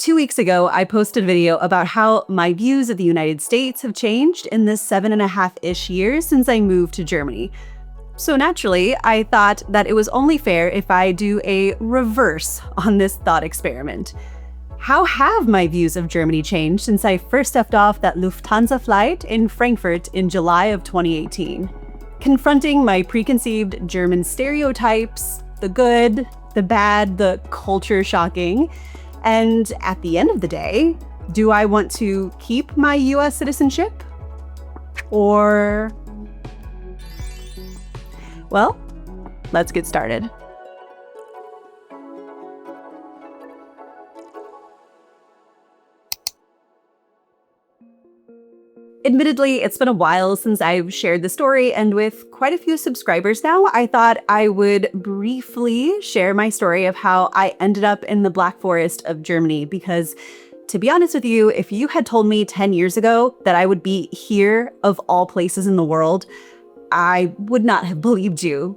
2 weeks ago, I posted a video about how my views of the United States have changed in the 7.5-ish years since I moved to Germany. So naturally, I thought that it was only fair if I do a reverse on this thought experiment. How have my views of Germany changed since I first stepped off that Lufthansa flight in Frankfurt in July of 2018? Confronting my preconceived German stereotypes, the good, the bad, the culture shocking. And at the end of the day, do I want to keep my US citizenship? Or... well, let's get started. Admittedly, it's been a while since I've shared the story, and with quite a few subscribers now, I thought I would briefly share my story of how I ended up in the Black Forest of Germany, because to be honest with you, if you had told me 10 years ago that I would be here of all places in the world, I would not have believed you.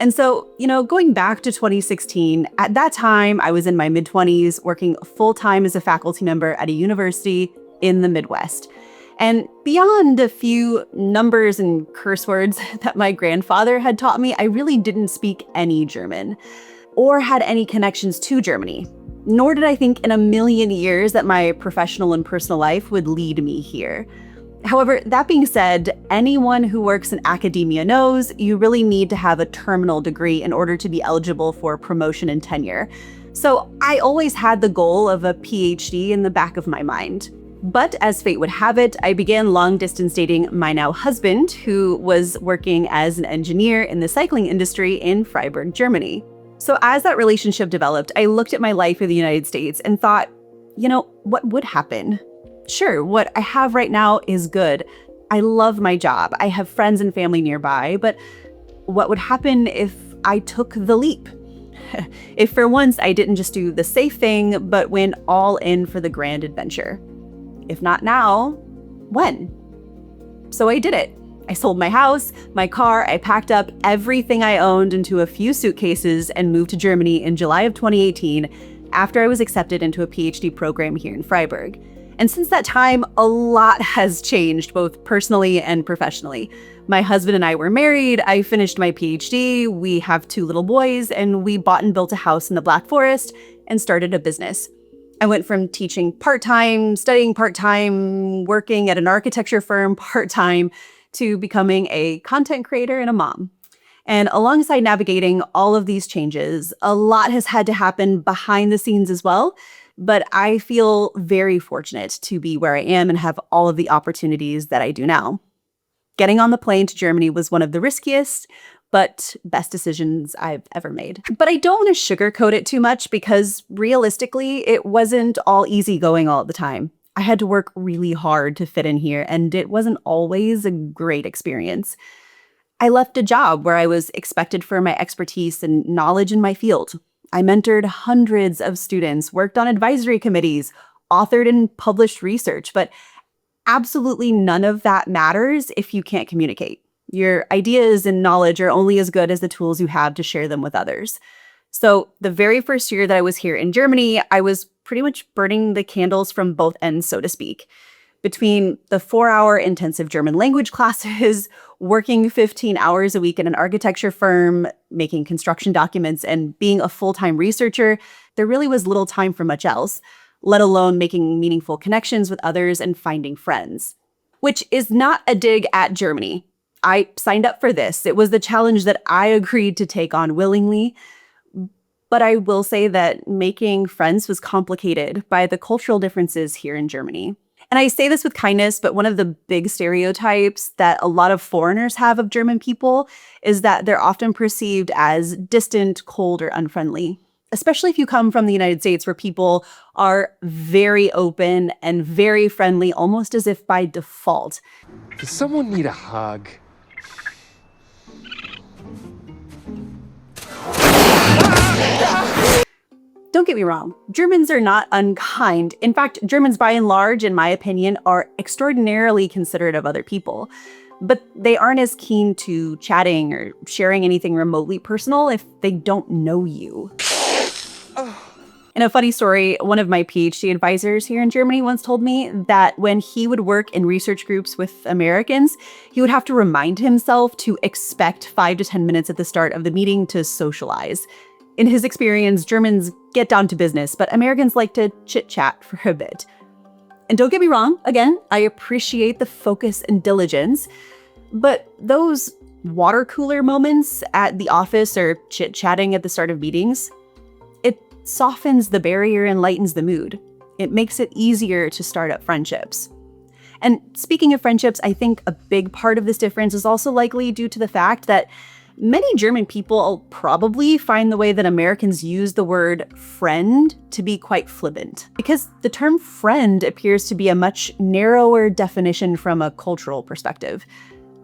And so, going back to 2016, at that time, I was in my mid-20s, working full-time as a faculty member at a university in the Midwest. And beyond a few numbers and curse words that my grandfather had taught me, I really didn't speak any German or had any connections to Germany. Nor did I think in a million years that my professional and personal life would lead me here. However, that being said, anyone who works in academia knows you really need to have a terminal degree in order to be eligible for promotion and tenure. So I always had the goal of a PhD in the back of my mind. But as fate would have it, I began long-distance dating my now husband, who was working as an engineer in the cycling industry in Freiburg, Germany. So as that relationship developed, I looked at my life in the United States and thought, what would happen? Sure, what I have right now is good. I love my job. I have friends and family nearby, but what would happen if I took the leap? If for once I didn't just do the safe thing, but went all in for the grand adventure? If not now, when? So I did it. I sold my house, my car, I packed up everything I owned into a few suitcases and moved to Germany in July of 2018 after I was accepted into a PhD program here in Freiburg. And since that time, a lot has changed, both personally and professionally. My husband and I were married, I finished my PhD, we have 2 little boys, and we bought and built a house in the Black Forest and started a business. I went from teaching part-time, studying part-time, working at an architecture firm part-time, to becoming a content creator and a mom. And alongside navigating all of these changes, a lot has had to happen behind the scenes as well. But I feel very fortunate to be where I am and have all of the opportunities that I do now. Getting on the plane to Germany was one of the riskiest, but best decisions I've ever made. But I don't want to sugarcoat it too much because realistically, it wasn't all easygoing all the time. I had to work really hard to fit in here, and it wasn't always a great experience. I left a job where I was expected for my expertise and knowledge in my field. I mentored hundreds of students, worked on advisory committees, authored and published research, but absolutely none of that matters if you can't communicate. Your ideas and knowledge are only as good as the tools you have to share them with others. So the very first year that I was here in Germany, I was pretty much burning the candles from both ends, so to speak. Between the 4-hour intensive German language classes, working 15 hours a week in an architecture firm, making construction documents, and being a full-time researcher, there really was little time for much else, let alone making meaningful connections with others and finding friends. Which is not a dig at Germany. I signed up for this. It was the challenge that I agreed to take on willingly. But I will say that making friends was complicated by the cultural differences here in Germany. And I say this with kindness, but one of the big stereotypes that a lot of foreigners have of German people is that they're often perceived as distant, cold, or unfriendly. Especially if you come from the United States, where people are very open and very friendly, almost as if by default. Does someone need a hug? Don't get me wrong, Germans are not unkind. In fact, Germans by and large, in my opinion, are extraordinarily considerate of other people. But they aren't as keen to chatting or sharing anything remotely personal if they don't know you. In a funny story, one of my PhD advisors here in Germany once told me that when he would work in research groups with Americans, he would have to remind himself to expect 5 to 10 minutes at the start of the meeting to socialize. In his experience, Germans get down to business, but Americans like to chit-chat for a bit. And don't get me wrong, again, I appreciate the focus and diligence, but those water cooler moments at the office or chit-chatting at the start of meetings, it softens the barrier and lightens the mood. It makes it easier to start up friendships. And speaking of friendships, I think a big part of this difference is also likely due to the fact that many German people probably find the way that Americans use the word friend to be quite flippant, because the term friend appears to be a much narrower definition from a cultural perspective.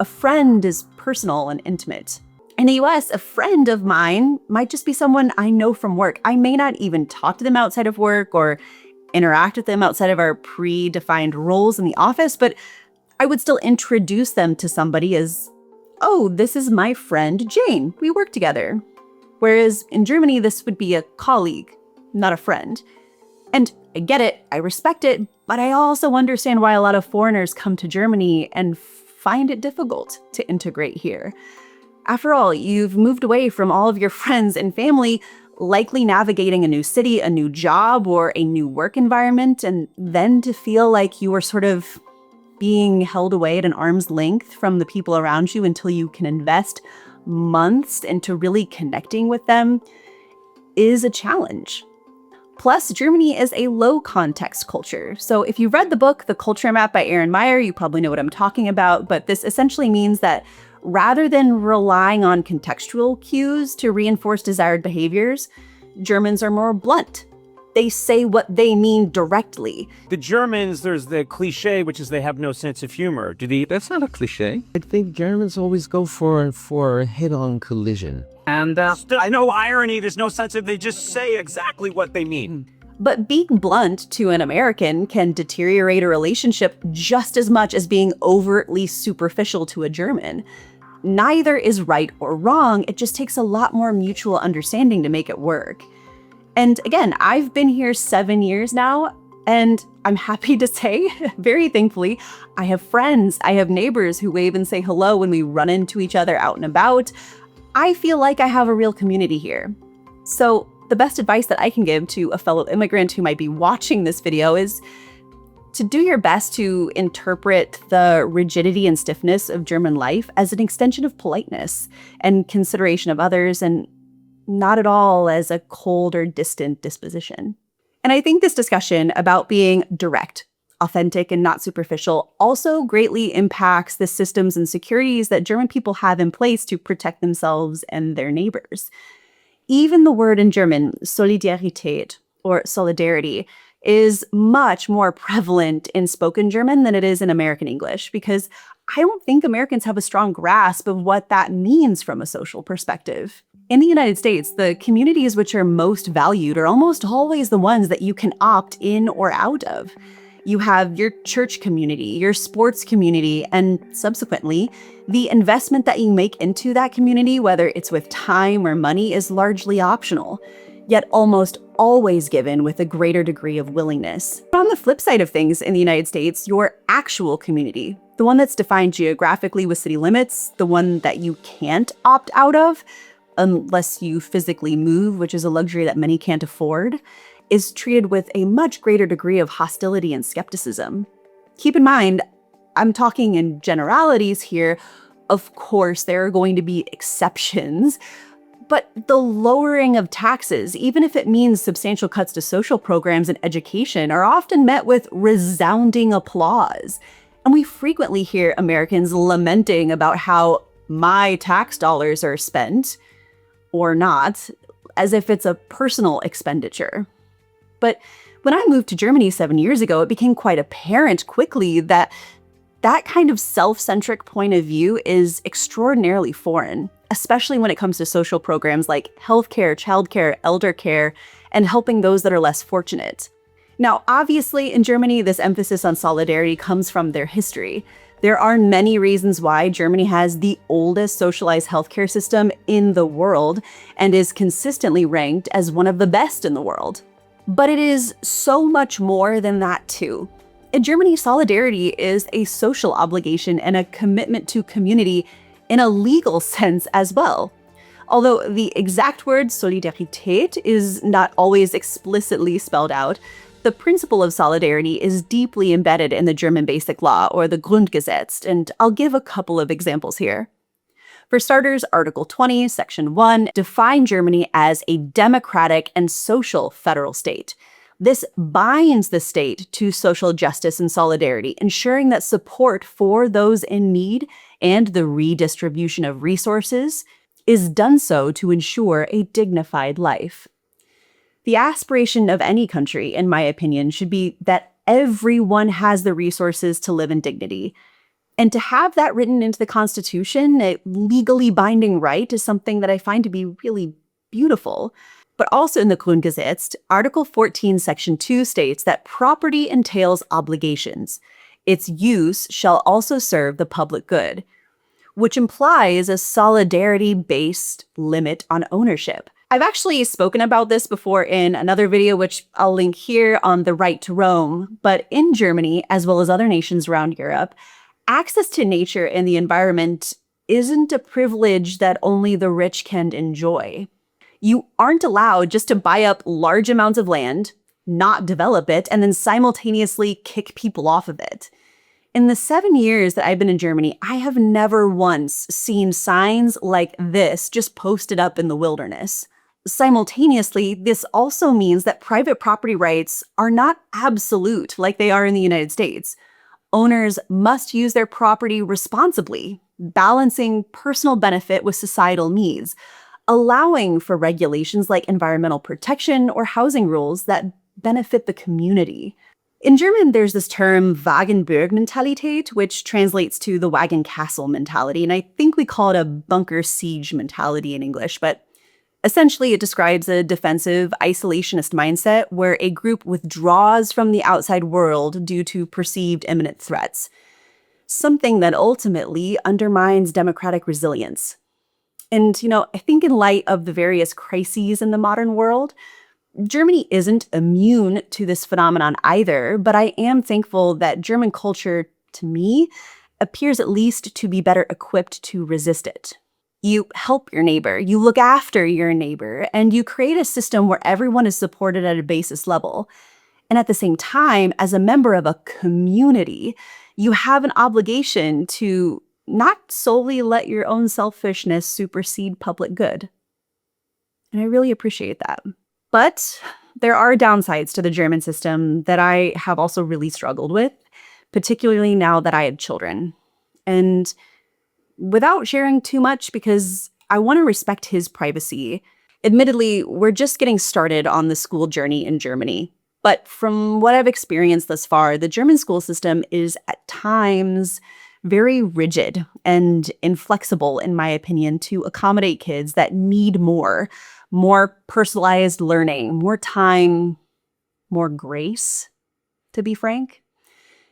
A friend is personal and intimate. In the US, a friend of mine might just be someone I know from work. I may not even talk to them outside of work or interact with them outside of our predefined roles in the office, but I would still introduce them to somebody as, oh, this is my friend Jane. We work together. Whereas in Germany, this would be a colleague, not a friend. And I get it, I respect it, but I also understand why a lot of foreigners come to Germany and find it difficult to integrate here. After all, you've moved away from all of your friends and family, likely navigating a new city, a new job, or a new work environment, and then to feel like you are sort of being held away at an arm's length from the people around you until you can invest months into really connecting with them is a challenge. Plus, Germany is a low-context culture. So if you read the book, The Culture Map by Aaron Meyer, you probably know what I'm talking about, but this essentially means that rather than relying on contextual cues to reinforce desired behaviors, Germans are more blunt. They say what they mean directly. The Germans, there's the cliche, which is they have no sense of humor. That's not a cliche. I think Germans always go for a head-on collision. And I know irony, there's no sense of, they just say exactly what they mean. But being blunt to an American can deteriorate a relationship just as much as being overtly superficial to a German. Neither is right or wrong, it just takes a lot more mutual understanding to make it work. And again, I've been here 7 years now, and I'm happy to say, very thankfully, I have friends, I have neighbors who wave and say hello when we run into each other out and about. I feel like I have a real community here. So the best advice that I can give to a fellow immigrant who might be watching this video is to do your best to interpret the rigidity and stiffness of German life as an extension of politeness and consideration of others, and not at all as a cold or distant disposition. And I think this discussion about being direct, authentic, and not superficial also greatly impacts the systems and securities that German people have in place to protect themselves and their neighbors. Even the word in German, Solidarität, or solidarity, is much more prevalent in spoken German than it is in American English, because I don't think Americans have a strong grasp of what that means from a social perspective. In the United States, the communities which are most valued are almost always the ones that you can opt in or out of. You have your church community, your sports community, and subsequently, the investment that you make into that community, whether it's with time or money, is largely optional, yet almost always given with a greater degree of willingness. But on the flip side of things in the United States, your actual community, the one that's defined geographically with city limits, the one that you can't opt out of, unless you physically move, which is a luxury that many can't afford, is treated with a much greater degree of hostility and skepticism. Keep in mind, I'm talking in generalities here. Of course, there are going to be exceptions, but the lowering of taxes, even if it means substantial cuts to social programs and education, are often met with resounding applause. And we frequently hear Americans lamenting about how my tax dollars are spent, or not, as if it's a personal expenditure. But when I moved to Germany 7 years ago, it became quite apparent quickly that that kind of self-centric point of view is extraordinarily foreign, especially when it comes to social programs like healthcare, childcare, elder care, and helping those that are less fortunate. Now, obviously, in Germany, this emphasis on solidarity comes from their history. There are many reasons why Germany has the oldest socialized healthcare system in the world and is consistently ranked as one of the best in the world. But it is so much more than that too. In Germany, solidarity is a social obligation and a commitment to community in a legal sense as well. Although the exact word Solidarität is not always explicitly spelled out, the principle of solidarity is deeply embedded in the German Basic Law, or the Grundgesetz, and I'll give a couple of examples here. For starters, Article 20, Section 1 defines Germany as a democratic and social federal state. This binds the state to social justice and solidarity, ensuring that support for those in need and the redistribution of resources is done so to ensure a dignified life. The aspiration of any country, in my opinion, should be that everyone has the resources to live in dignity. And to have that written into the Constitution, a legally binding right, is something that I find to be really beautiful. But also in the Grundgesetz, Article 14, Section 2 states that property entails obligations. Its use shall also serve the public good, which implies a solidarity-based limit on ownership. I've actually spoken about this before in another video, which I'll link here, on the right to roam. But in Germany, as well as other nations around Europe, access to nature and the environment isn't a privilege that only the rich can enjoy. You aren't allowed just to buy up large amounts of land, not develop it, and then simultaneously kick people off of it. In the 7 years that I've been in Germany, I have never once seen signs like this just posted up in the wilderness. Simultaneously, this also means that private property rights are not absolute like they are in the United States. Owners must use their property responsibly, balancing personal benefit with societal needs, allowing for regulations like environmental protection or housing rules that benefit the community. In German, there's this term Wagenburg-Mentalität, which translates to the wagon castle mentality, and I think we call it a bunker siege mentality in English, but essentially it describes a defensive, isolationist mindset where a group withdraws from the outside world due to perceived imminent threats, something that ultimately undermines democratic resilience. And, I think in light of the various crises in the modern world, Germany isn't immune to this phenomenon either, but I am thankful that German culture, to me, appears at least to be better equipped to resist it. You help your neighbor, you look after your neighbor, and you create a system where everyone is supported at a basis level. And at the same time, as a member of a community, you have an obligation to not solely let your own selfishness supersede public good. And I really appreciate that. But there are downsides to the German system that I have also really struggled with, particularly now that I had children. And without sharing too much, because I want to respect his privacy, admittedly, we're just getting started on the school journey in Germany. But from what I've experienced thus far, the German school system is at times very rigid and inflexible, in my opinion, to accommodate kids that need more personalized learning, more time, more grace, to be frank.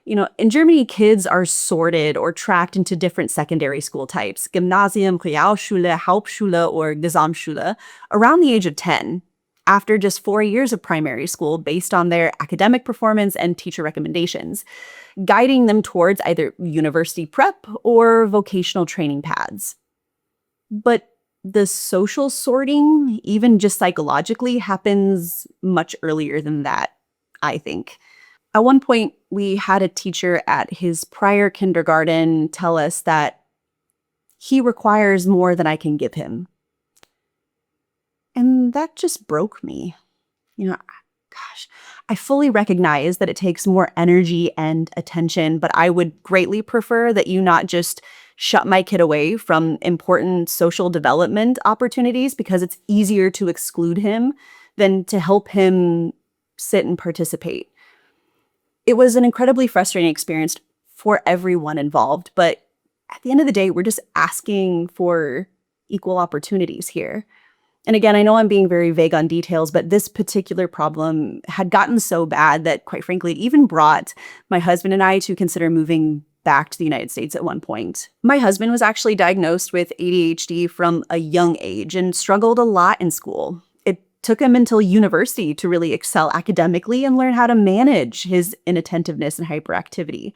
In Germany, kids are sorted or tracked into different secondary school types, Gymnasium, Realschule, Hauptschule, or Gesamtschule, around the age of 10, after just 4 years of primary school based on their academic performance and teacher recommendations, guiding them towards either university prep or vocational training paths. But the social sorting, even just psychologically, happens much earlier than that, I think. At one point, we had a teacher at his prior kindergarten tell us that he requires more than I can give him. And that just broke me. I fully recognize that it takes more energy and attention, but I would greatly prefer that you not just shut my kid away from important social development opportunities because it's easier to exclude him than to help him sit and participate. It was an incredibly frustrating experience for everyone involved, but at the end of the day, we're just asking for equal opportunities here. And again, I know I'm being very vague on details, but this particular problem had gotten so bad that, quite frankly, it even brought my husband and I to consider moving back to the United States at one point. My husband was actually diagnosed with ADHD from a young age and struggled a lot in school. It took him until university to really excel academically and learn how to manage his inattentiveness and hyperactivity.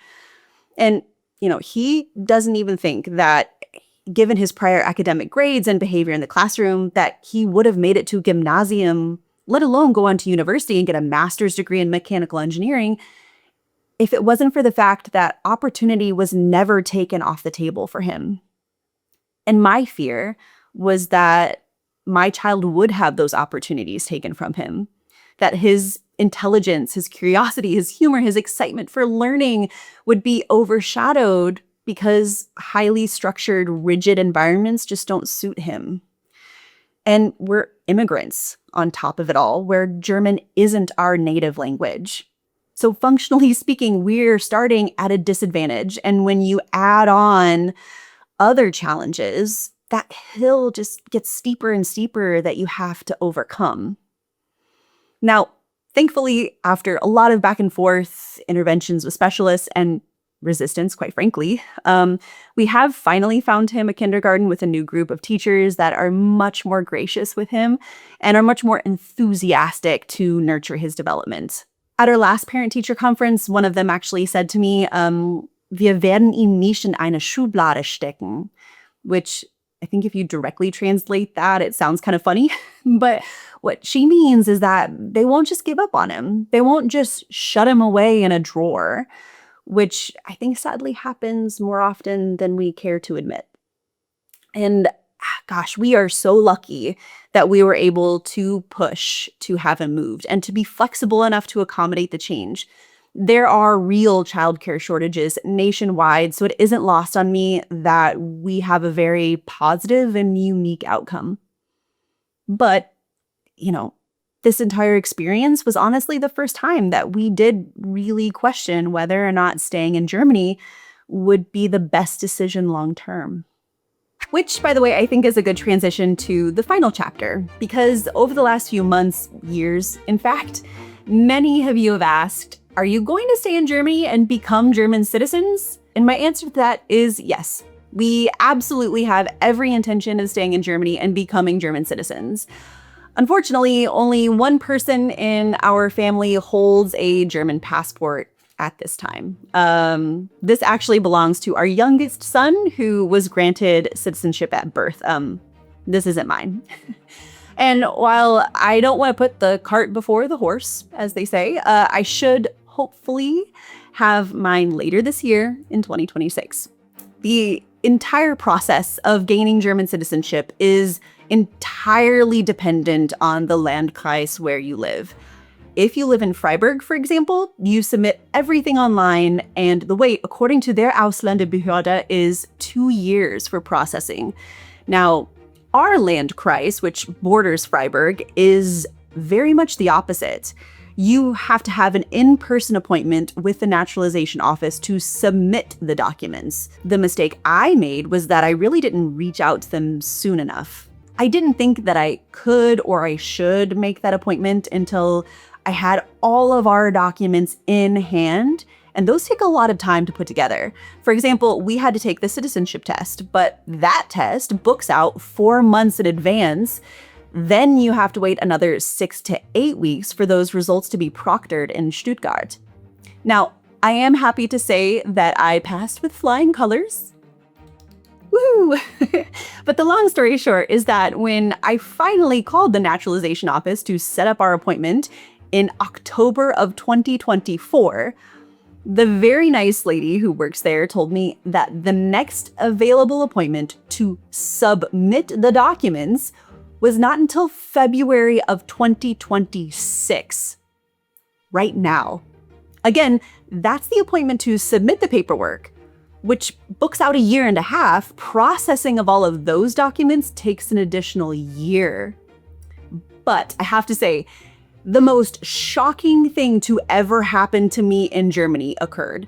And, he doesn't even think that, given his prior academic grades and behavior in the classroom, that he would have made it to gymnasium, let alone go on to university and get a master's degree in mechanical engineering, if it wasn't for the fact that opportunity was never taken off the table for him. And my fear was that my child would have those opportunities taken from him, that his intelligence, his curiosity, his humor, his excitement for learning would be overshadowed because highly structured, rigid environments just don't suit him. And we're immigrants on top of it all, where German isn't our native language. So functionally speaking, we're starting at a disadvantage. And when you add on other challenges, that hill just gets steeper and steeper that you have to overcome. Now, thankfully, after a lot of back and forth interventions with specialists and resistance, quite frankly, we have finally found him a kindergarten with a new group of teachers that are much more gracious with him and are much more enthusiastic to nurture his development. At our last parent-teacher conference, one of them actually said to me, "Wir werden ihn nicht in eine Schublade stecken," which I think if you directly translate that, it sounds kind of funny. But what she means is that they won't just give up on him. They won't just shut him away in a drawer, which I think sadly happens more often than we care to admit. And gosh, we are so lucky that we were able to push to have him moved and to be flexible enough to accommodate the change. There are real childcare shortages nationwide, so it isn't lost on me that we have a very positive and unique outcome. But, this entire experience was honestly the first time that we did really question whether or not staying in Germany would be the best decision long term. Which, by the way, I think is a good transition to the final chapter, because over the last few months, years, in fact, many of you have asked, are you going to stay in Germany and become German citizens? And my answer to that is yes. We absolutely have every intention of staying in Germany and becoming German citizens. Unfortunately, only one person in our family holds a German passport at this time. This actually belongs to our youngest son, who was granted citizenship at birth. This isn't mine. And while I don't want to put the cart before the horse, as they say, I should hopefully have mine later this year in 2026. The entire process of gaining German citizenship is entirely dependent on the Landkreis where you live. If you live in Freiburg, for example, you submit everything online, and the wait, according to their Ausländerbehörde, is 2 years for processing. Now, our Landkreis, which borders Freiburg, is very much the opposite. You have to have an in-person appointment with the naturalization office to submit the documents. The mistake I made was that I really didn't reach out to them soon enough. I didn't think that I could or I should make that appointment until I had all of our documents in hand, and those take a lot of time to put together. For example, we had to take the citizenship test, but that test books out 4 months in advance. Then you have to wait another 6 to 8 weeks for those results to be proctored in Stuttgart. Now, I am happy to say that I passed with flying colors. Woo! But the long story short is that when I finally called the naturalization office to set up our appointment in October of 2024, the very nice lady who works there told me that the next available appointment to submit the documents was not until February of 2026. Right now. Again, that's the appointment to submit the paperwork, which books out 1.5 years. Processing of all of those documents takes an additional year. But I have to say, the most shocking thing to ever happen to me in Germany occurred.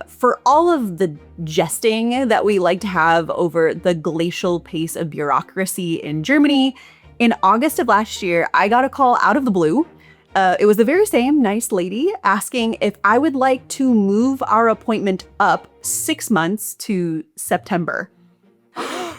For all of the jesting that we like to have over the glacial pace of bureaucracy in Germany, in August of last year, I got a call out of the blue. It was the very same nice lady asking if I would like to move our appointment up 6 months to September.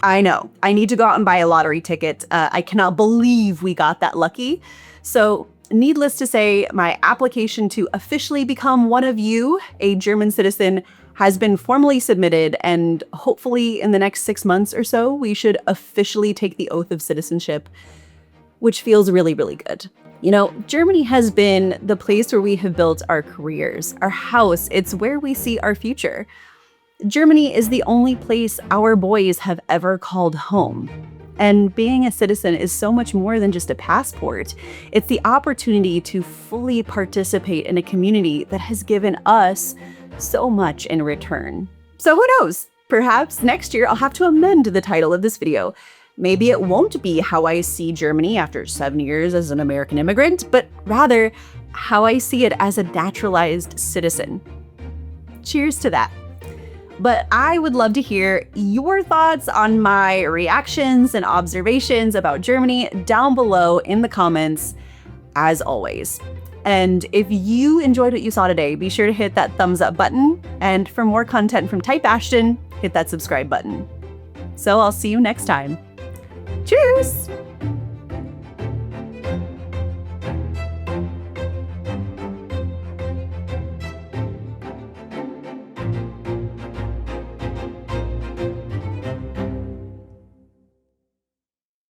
I know. I need to go out and buy a lottery ticket. I cannot believe we got that lucky. So, needless to say, my application to officially become one of you, a German citizen, has been formally submitted, and hopefully in the next 6 months or so, we should officially take the oath of citizenship, which feels really, really good. You know, Germany has been the place where we have built our careers, our house. It's where we see our future. Germany is the only place our boys have ever called home. And being a citizen is so much more than just a passport. It's the opportunity to fully participate in a community that has given us so much in return. So who knows? Perhaps next year I'll have to amend the title of this video. Maybe it won't be how I see Germany after 7 years as an American immigrant, but rather how I see it as a naturalized citizen. Cheers to that. But I would love to hear your thoughts on my reactions and observations about Germany down below in the comments, as always. And if you enjoyed what you saw today, be sure to hit that thumbs up button. And for more content from Type Ashton, hit that subscribe button. So I'll see you next time. Cheers!